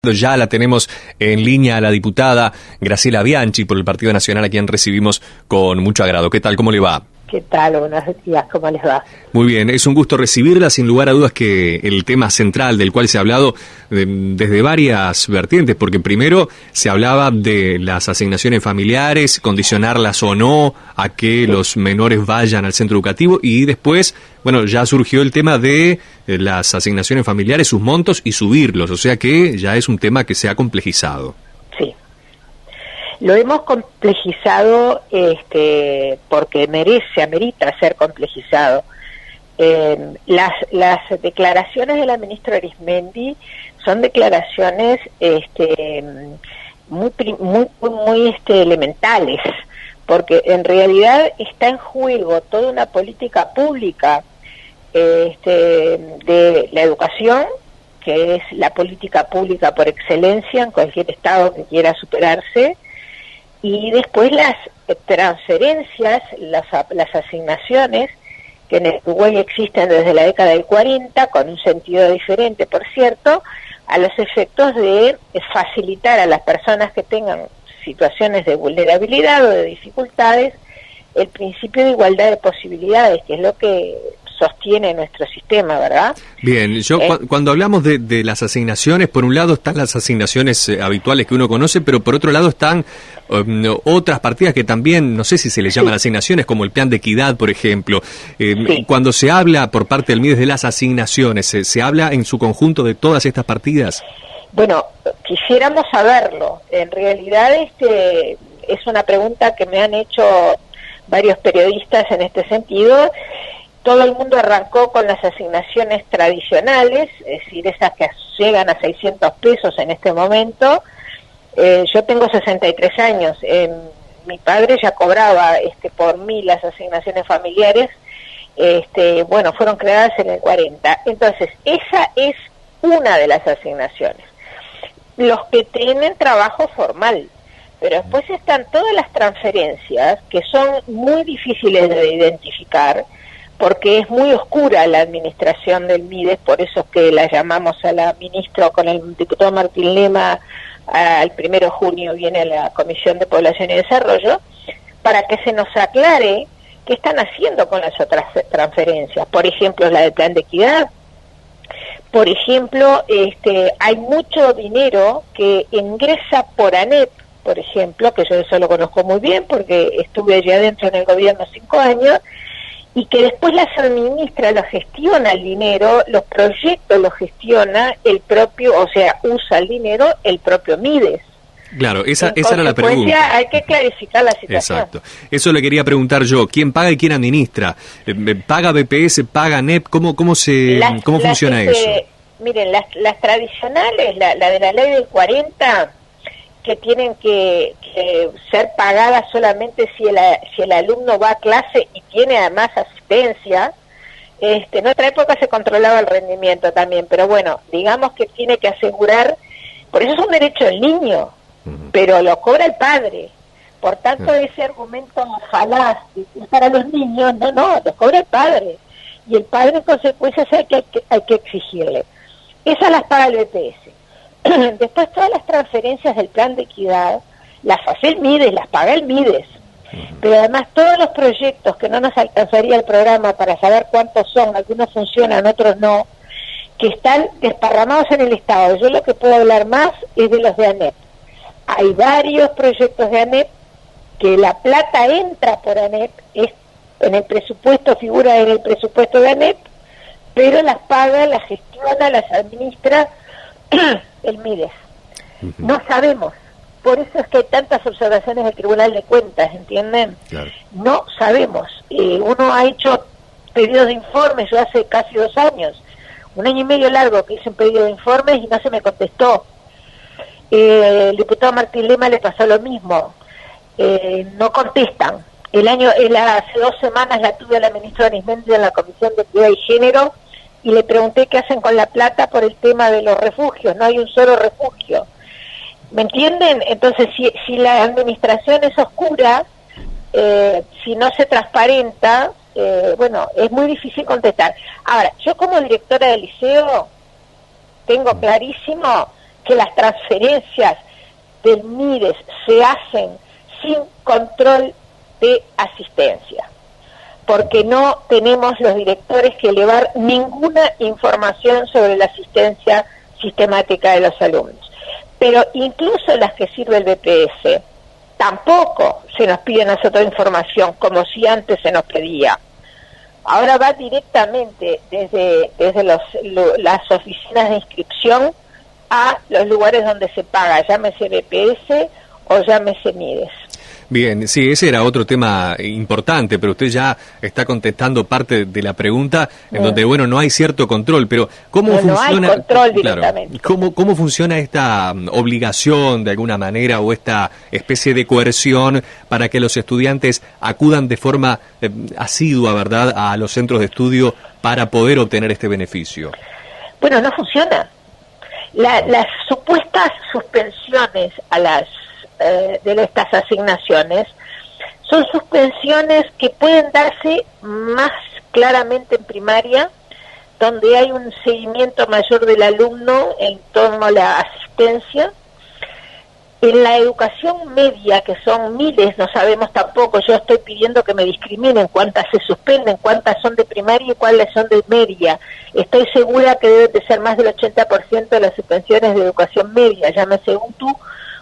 Ya la tenemos en línea a la diputada Graciela Bianchi por el Partido Nacional, a quien recibimos con mucho agrado. ¿Qué tal? ¿Cómo le va? ¿Qué tal? Buenos días, ¿cómo les va? Muy bien, es un gusto recibirla. Sin lugar a dudas que el tema central del cual se ha hablado desde varias vertientes, porque primero se hablaba de las asignaciones familiares, condicionarlas o no a que los menores vayan al centro educativo, y después, bueno, ya surgió el tema de las asignaciones familiares, sus montos y subirlos, o sea que ya es un tema que se ha complejizado. Sí. Lo hemos complejizado porque amerita ser complejizado. Las declaraciones de la ministra Arismendi son declaraciones muy elementales, porque en realidad está en juego toda una política pública de la educación, que es la política pública por excelencia en cualquier estado que quiera superarse. Y después las transferencias, las asignaciones, que en el Uruguay existen desde la década del 40, con un sentido diferente, por cierto, a los efectos de facilitar a las personas que tengan situaciones de vulnerabilidad o de dificultades el principio de igualdad de posibilidades, que es lo que sostiene nuestro sistema, ¿verdad? Bien, cuando hablamos de las asignaciones, por un lado están las asignaciones habituales que uno conoce, pero por otro lado están otras partidas que también, no sé si se les llaman asignaciones, como el plan de equidad, por ejemplo. Cuando se habla por parte del MIDES de las asignaciones, ¿se habla en su conjunto de todas estas partidas? Bueno, quisiéramos saberlo. En realidad es una pregunta que me han hecho varios periodistas en este sentido. Todo el mundo arrancó con las asignaciones tradicionales, es decir, esas que llegan a 600 pesos en este momento. Yo tengo 63 años, mi padre ya cobraba por mí las asignaciones familiares, bueno, fueron creadas en el 40. Entonces, esa es una de las asignaciones. Los que tienen trabajo formal, pero después están todas las transferencias que son muy difíciles de identificar, porque es muy oscura la administración del MIDES, por eso es que la llamamos a la ministra, con el diputado Martín Lema, al 1 de junio viene a la Comisión de Población y Desarrollo, para que se nos aclare qué están haciendo con las otras transferencias. Por ejemplo, la del plan de equidad. Por ejemplo, hay mucho dinero que ingresa por ANEP, por ejemplo, que yo eso lo conozco muy bien porque estuve allí adentro en el gobierno 5 años, y que después las administra, lo gestiona el dinero, los proyectos los gestiona el propio, o sea, usa el dinero el propio MIDES. Claro, esa era la pregunta. Hay que clarificar la situación. Exacto. Eso le quería preguntar yo. ¿Quién paga y quién administra? ¿Paga BPS, paga NEP? ¿Cómo funciona eso? Miren, las tradicionales, la de la ley del 40, que tienen que ser pagadas solamente si el alumno va a clase y tiene además asistencia. En otra época se controlaba el rendimiento también, pero bueno, digamos que tiene que asegurar, por eso es un derecho del niño, pero lo cobra el padre. Por tanto, ese argumento falaz para los niños, no, lo cobra el padre. Y el padre en consecuencia hay que exigirle. Esas las paga el BPS. Después todas las transferencias del plan de equidad las hace el MIDES, las paga el MIDES. Pero además todos los proyectos que no nos alcanzaría el programa para saber cuántos son, algunos funcionan, otros no, que están desparramados en el Estado. Yo lo que puedo hablar más es de los de ANEP. Hay varios proyectos de ANEP que la plata entra por ANEP, en el presupuesto, figura en el presupuesto de ANEP, pero las paga, las gestiona, las administra el MIDES. No sabemos, por eso es que hay tantas observaciones del Tribunal de Cuentas, ¿entienden? Claro. No sabemos. Uno ha hecho pedidos de informes, yo hace casi 2 años, 1 año y medio largo que hice un pedido de informes y no se me contestó. El diputado Martín Lema le pasó lo mismo, no contestan. Hace 2 semanas la tuve a la ministra Arismendi en la Comisión de Equidad y Género, y le pregunté qué hacen con la plata por el tema de los refugios. No hay un solo refugio, ¿me entienden? Entonces, si la administración es oscura, si no se transparenta, bueno, es muy difícil contestar. Ahora, yo como directora del liceo tengo clarísimo que las transferencias del MIDES se hacen sin control de asistencia, porque no tenemos los directores que elevar ninguna información sobre la asistencia sistemática de los alumnos. Pero incluso las que sirve el BPS, tampoco se nos pide a nosotros información como si antes se nos pedía. Ahora va directamente desde las oficinas de inscripción a los lugares donde se paga, llámese BPS o llámese MIDES. Bien, sí, ese era otro tema importante, pero usted ya está contestando parte de la pregunta en donde, bueno, no hay cierto control, pero ¿cómo funciona? No hay control directamente. Claro, ¿cómo funciona esta obligación de alguna manera o esta especie de coerción para que los estudiantes acudan de forma asidua, ¿verdad?, a los centros de estudio para poder obtener este beneficio? Bueno, no funciona. Las supuestas suspensiones a de estas asignaciones son suspensiones que pueden darse más claramente en primaria, donde hay un seguimiento mayor del alumno en torno a la asistencia. En la educación media, que son miles, no sabemos tampoco, yo estoy pidiendo que me discriminen cuántas se suspenden, cuántas son de primaria y cuáles son de media. Estoy segura que deben de ser más del 80% de las suspensiones de educación media, llámese UTU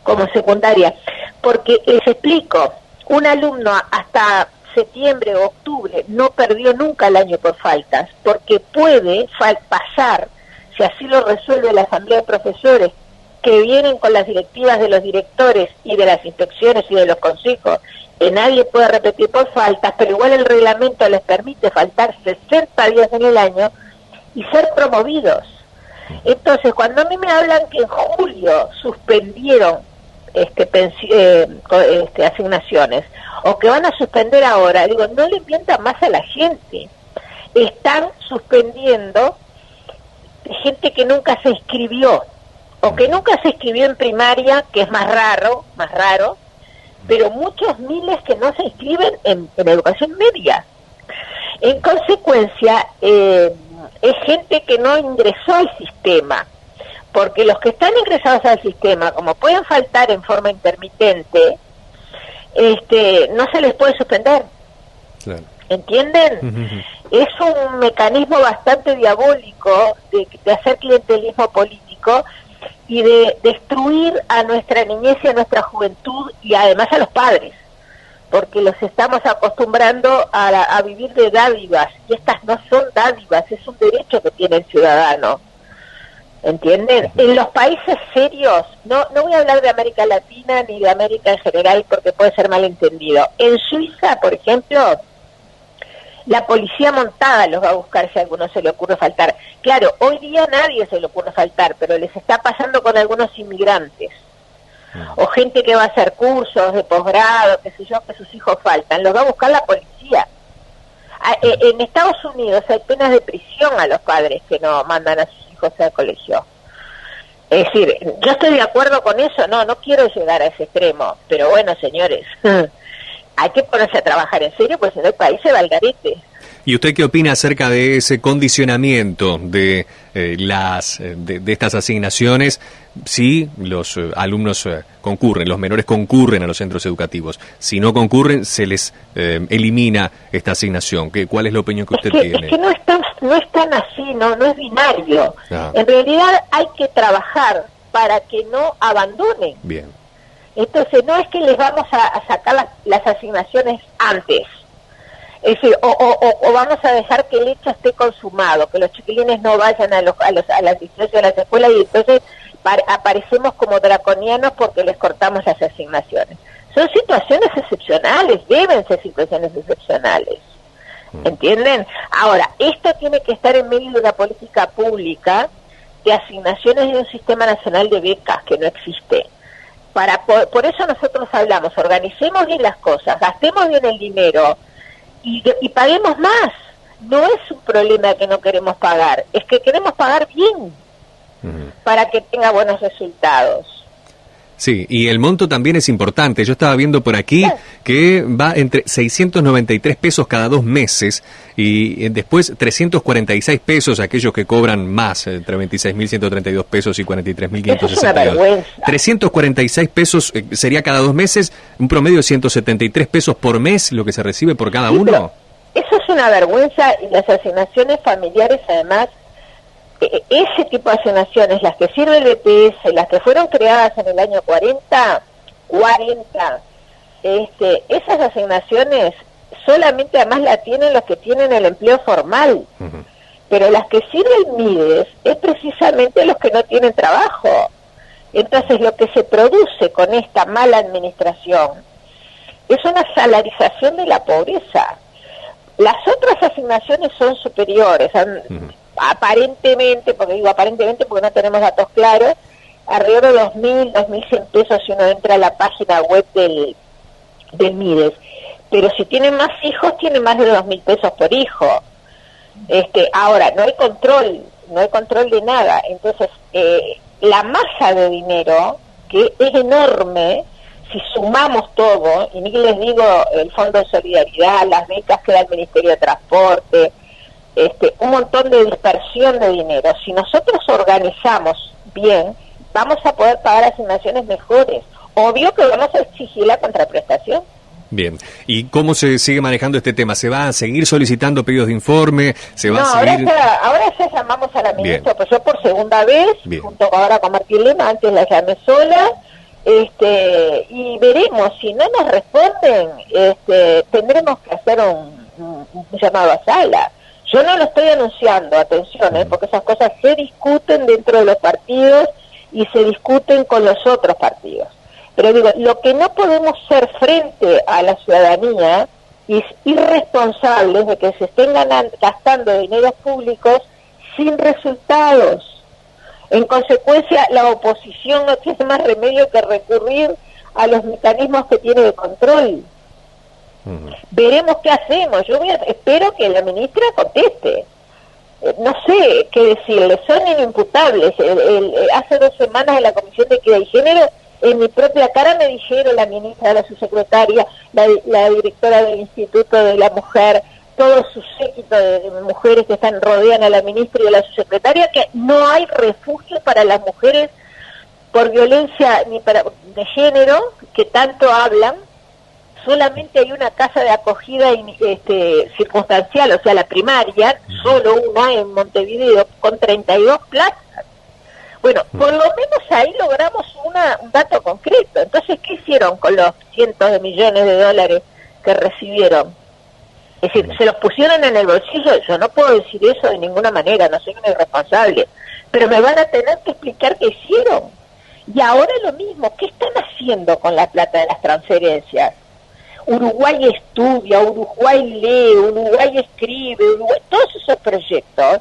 como secundaria, porque les explico, un alumno hasta septiembre o octubre no perdió nunca el año por faltas, porque puede pasar, si así lo resuelve la asamblea de profesores, que vienen con las directivas de los directores y de las inspecciones y de los consejos, que nadie puede repetir por faltas, pero igual el reglamento les permite faltar 60 días en el año y ser promovidos. Entonces, cuando a mí me hablan que en julio suspendieron asignaciones, o que van a suspender ahora, digo, no le mientan más a la gente. Están suspendiendo gente que nunca se inscribió, o que nunca se inscribió en primaria, que es más raro, pero muchos miles que no se inscriben en educación media. En consecuencia, es gente que no ingresó al sistema, porque los que están ingresados al sistema, como pueden faltar en forma intermitente, no se les puede suspender. Claro. ¿Entienden? Es un mecanismo bastante diabólico de hacer clientelismo político y de destruir a nuestra niñez y a nuestra juventud y además a los padres, porque los estamos acostumbrando a vivir de dádivas, y estas no son dádivas, es un derecho que tiene el ciudadano. ¿Entienden? En los países serios, no voy a hablar de América Latina ni de América en general porque puede ser malentendido. En Suiza, por ejemplo, la policía montada los va a buscar si a alguno se le ocurre faltar. Claro, hoy día nadie se le ocurre faltar, pero les está pasando con algunos inmigrantes o gente que va a hacer cursos de posgrado, qué sé yo, que sus hijos faltan. Los va a buscar la policía. En Estados Unidos hay penas de prisión a los padres que no mandan a sus hijos al colegio. Es decir, yo estoy de acuerdo con eso, no quiero llegar a ese extremo, pero bueno, señores, hay que ponerse a trabajar en serio, pues en el país se va al garete. ¿Y usted qué opina acerca de ese condicionamiento de de estas asignaciones? Si los alumnos concurren, los menores concurren a los centros educativos. Si no concurren, se les elimina esta asignación. ¿Cuál es la opinión que usted tiene? Es que no es tan así, no es binario. En realidad hay que trabajar para que no abandonen. Bien. Entonces no es que les vamos a sacar las asignaciones antes. Es decir, o vamos a dejar que el hecho esté consumado, que los chiquilines no vayan a las districtos de las escuelas y entonces aparecemos como draconianos porque les cortamos las asignaciones. Son situaciones excepcionales, deben ser situaciones excepcionales. ¿Entienden? Ahora, esto tiene que estar en medio de una política pública de asignaciones de un sistema nacional de becas que no existe. Por eso nosotros hablamos, organicemos bien las cosas, gastemos bien el dinero, y paguemos más. No es un problema que no queremos pagar, es que queremos pagar bien para que tenga buenos resultados. Sí, y el monto también es importante. Yo estaba viendo por aquí que va entre 693 pesos cada 2 meses y después 346 pesos aquellos que cobran más, entre 26.132 pesos y 43.562. Eso es una vergüenza. 346 pesos sería cada 2 meses, un promedio de 173 pesos por mes lo que se recibe por cada uno. Eso es una vergüenza, y las asignaciones familiares además, ese tipo de asignaciones, las que sirve el BPS, las que fueron creadas en el año 40, esas asignaciones solamente además la tienen los que tienen el empleo formal, pero las que sirve el MIDES es precisamente los que no tienen trabajo. Entonces lo que se produce con esta mala administración es una salarización de la pobreza. Las otras asignaciones son superiores, aparentemente, porque digo aparentemente porque no tenemos datos claros, alrededor de 2.000, 2.100 pesos si uno entra a la página web del MIDES. Pero si tienen más hijos, tienen más de 2.000 pesos por hijo. Ahora, no hay control de nada. Entonces, la masa de dinero, que es enorme, si sumamos todo, y ni les digo el Fondo de Solidaridad, las becas que da el Ministerio de Transporte, un montón de dispersión de dinero, si nosotros organizamos bien, vamos a poder pagar asignaciones mejores. Obvio que vamos a exigir la contraprestación. Bien, ¿y cómo se sigue manejando este tema? ¿Se va a seguir solicitando pedidos de informe? ¿Se va a seguir...? Ahora ya llamamos a la ministra, pues yo por segunda vez, junto ahora con Martín Lema, antes la llamé sola, y veremos, si no nos responden, tendremos que hacer un llamado a sala. Yo no lo estoy anunciando, atención, porque esas cosas se discuten dentro de los partidos y se discuten con los otros partidos. Pero digo, lo que no podemos ser frente a la ciudadanía es irresponsables de que se estén gastando dineros públicos sin resultados. En consecuencia, la oposición no tiene más remedio que recurrir a los mecanismos que tiene de control. Veremos qué hacemos. Espero que la ministra conteste. No sé qué decirle, son inimputables. Hace 2 semanas en la Comisión de Equidad y Género, en mi propia cara me dijeron la ministra, la subsecretaria, la directora del Instituto de la Mujer, todo su séquito de mujeres que rodean a la ministra y a la subsecretaria, que no hay refugio para las mujeres por violencia de género, que tanto hablan. Solamente hay una casa de acogida circunstancial, o sea, la primaria, solo una en Montevideo, con 32 plazas. Bueno, por lo menos ahí logramos un dato concreto. Entonces, ¿qué hicieron con los cientos de millones de dólares que recibieron? Es decir, ¿se los pusieron en el bolsillo? Yo no puedo decir eso de ninguna manera, no soy un irresponsable, pero me van a tener que explicar qué hicieron. Y ahora lo mismo, ¿qué están haciendo con la plata de las transferencias? Uruguay estudia, Uruguay lee, Uruguay escribe, todos esos proyectos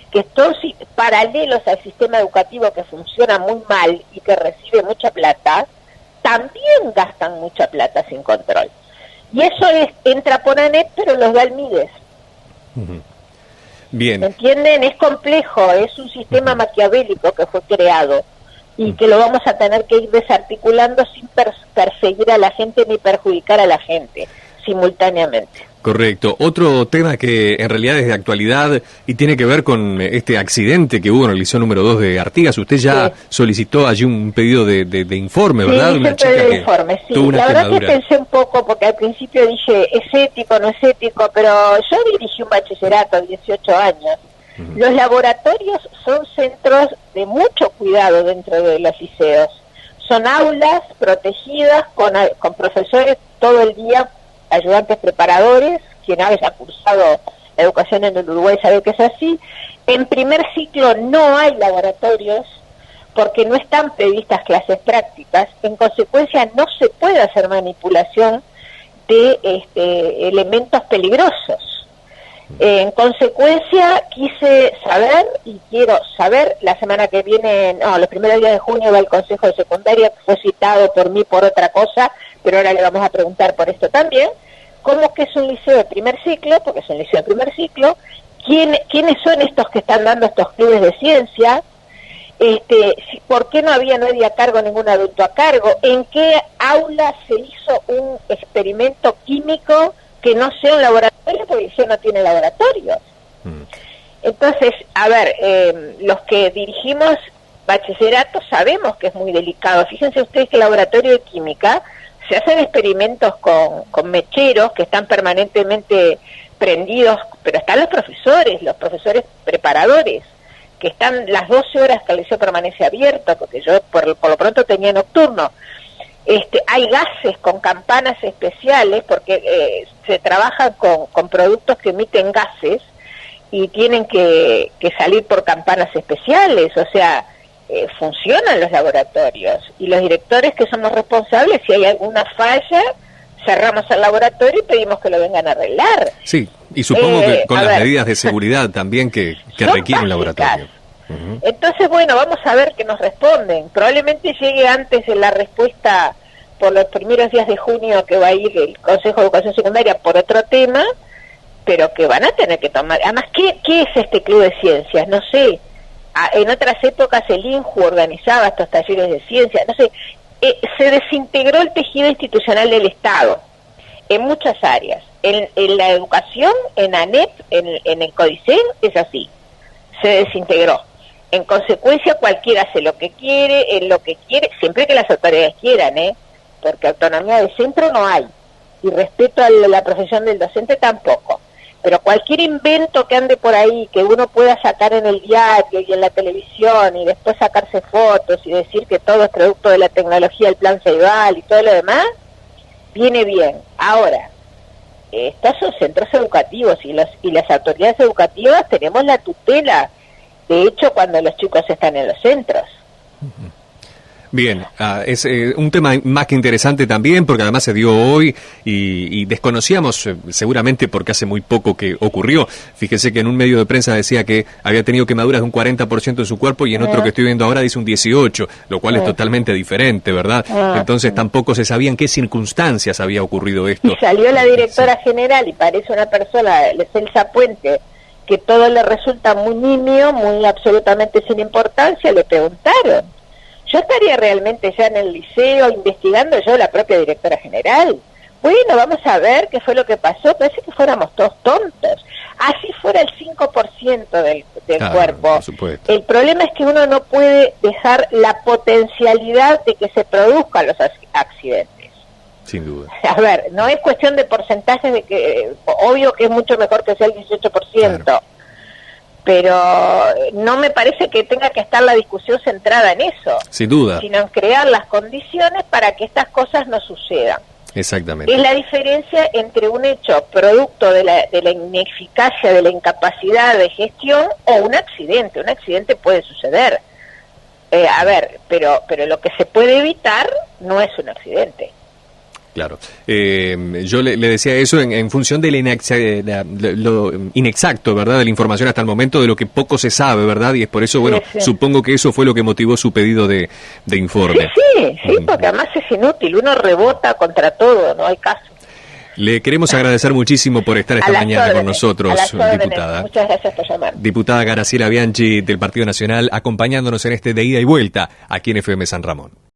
que están paralelos al sistema educativo que funciona muy mal y que recibe mucha plata, también gastan mucha plata sin control. Y eso entra por ANEP, pero los da el MIDES. Bien. ¿Entienden? Es complejo, es un sistema maquiavélico que fue creado y que lo vamos a tener que ir desarticulando sin perseguir a la gente ni perjudicar a la gente simultáneamente. Correcto. Otro tema que en realidad es de actualidad y tiene que ver con este accidente que hubo en el liceo número 2 de Artigas. Usted ya solicitó allí un pedido de informe, ¿verdad? Sí, una chica de informe, sí. La verdad que pensé un poco, porque al principio dije, ¿es ético, no es ético? Pero yo dirigí un bachillerato a 18 años. Los laboratorios son centros de mucho cuidado dentro de los liceos. Son aulas protegidas con profesores todo el día, ayudantes preparadores. Quien haya cursado educación en el Uruguay sabe que es así. En primer ciclo no hay laboratorios porque no están previstas clases prácticas. En consecuencia no se puede hacer manipulación de elementos peligrosos. En consecuencia quise saber y quiero saber, la semana que viene, los primeros días de junio va el Consejo de Secundaria, que fue citado por mí por otra cosa, pero ahora le vamos a preguntar por esto también, cómo que es un liceo de primer ciclo, porque es un liceo de primer ciclo, quiénes son estos que están dando estos clubes de ciencia, ¿Por qué no había nadie a cargo, ningún adulto a cargo? ¿En qué aula se hizo un experimento químico que no sea un laboratorio? Porque ya no tiene laboratorios. Entonces, a ver, los que dirigimos bachillerato sabemos que es muy delicado. Fíjense ustedes que el laboratorio de química se hacen experimentos con mecheros que están permanentemente prendidos, pero están los profesores preparadores, que están las 12 horas que el liceo permanece abierto, porque yo por lo pronto tenía nocturno. Hay gases con campanas especiales, porque se trabajan con productos que emiten gases y tienen que salir por campanas especiales, o sea, funcionan los laboratorios, y los directores que somos responsables, si hay alguna falla, cerramos el laboratorio y pedimos que lo vengan a arreglar. Sí, y supongo que con las medidas de seguridad también que requiere un laboratorio. Entonces, bueno, vamos a ver qué nos responden. Probablemente llegue antes de la respuesta por los primeros días de junio que va a ir el Consejo de Educación Secundaria por otro tema, pero que van a tener que tomar. Además, ¿qué es este club de ciencias? No sé. En otras épocas el INJU organizaba estos talleres de ciencia. No sé. Se desintegró el tejido institucional del Estado en muchas áreas. En la educación, en ANEP, en el CODICEN, es así. Se desintegró. En consecuencia, cualquiera hace lo que quiere, en lo que quiere, siempre que las autoridades quieran, porque autonomía de centro no hay, y respeto a la profesión del docente tampoco. Pero cualquier invento que ande por ahí, que uno pueda sacar en el diario y en la televisión, y después sacarse fotos y decir que todo es producto de la tecnología, el plan Ceibal y todo lo demás, viene bien. Ahora, estos son centros educativos y las autoridades educativas tenemos la tutela, de hecho, cuando los chicos están en los centros. Bien, es un tema más que interesante también, porque además se dio hoy y desconocíamos, seguramente porque hace muy poco que ocurrió. Fíjese que en un medio de prensa decía que había tenido quemaduras de un 40% en su cuerpo, y en otro que estoy viendo ahora dice un 18%, lo cual es totalmente diferente, ¿verdad? Entonces tampoco se sabía en qué circunstancias había ocurrido esto. Y salió la directora general, y parece una persona, Celsa Puente, que todo le resulta muy nimio, muy absolutamente sin importancia. Le preguntaron. Yo estaría realmente ya en el liceo investigando yo, la propia directora general. Bueno, vamos a ver qué fue lo que pasó. Parece que fuéramos todos tontos. Así fuera el 5% del cuerpo. Por supuesto. El problema es que uno no puede dejar la potencialidad de que se produzcan los accidentes. Sin duda. A ver, no es cuestión de porcentajes, de que obvio que es mucho mejor que sea el 18%. Claro. Pero no me parece que tenga que estar la discusión centrada en eso. Sin duda. Sino en crear las condiciones para que estas cosas no sucedan. Exactamente. Es la diferencia entre un hecho producto de la ineficacia, de la incapacidad de gestión, o un accidente. Un accidente puede suceder. Pero lo que se puede evitar no es un accidente. Claro. Yo le decía eso en función de lo inexacto, ¿verdad?, de la información hasta el momento, de lo que poco se sabe, ¿verdad? Y es por eso, bueno, sí. Supongo que eso fue lo que motivó su pedido de informe. Sí, porque además es inútil, uno rebota contra todo, no hay caso. Le queremos agradecer muchísimo por estar esta mañana con nosotros, diputada. Muchas gracias por llamar. Diputada Graciela Bianchi, del Partido Nacional, acompañándonos en este de ida y vuelta aquí en FM San Ramón.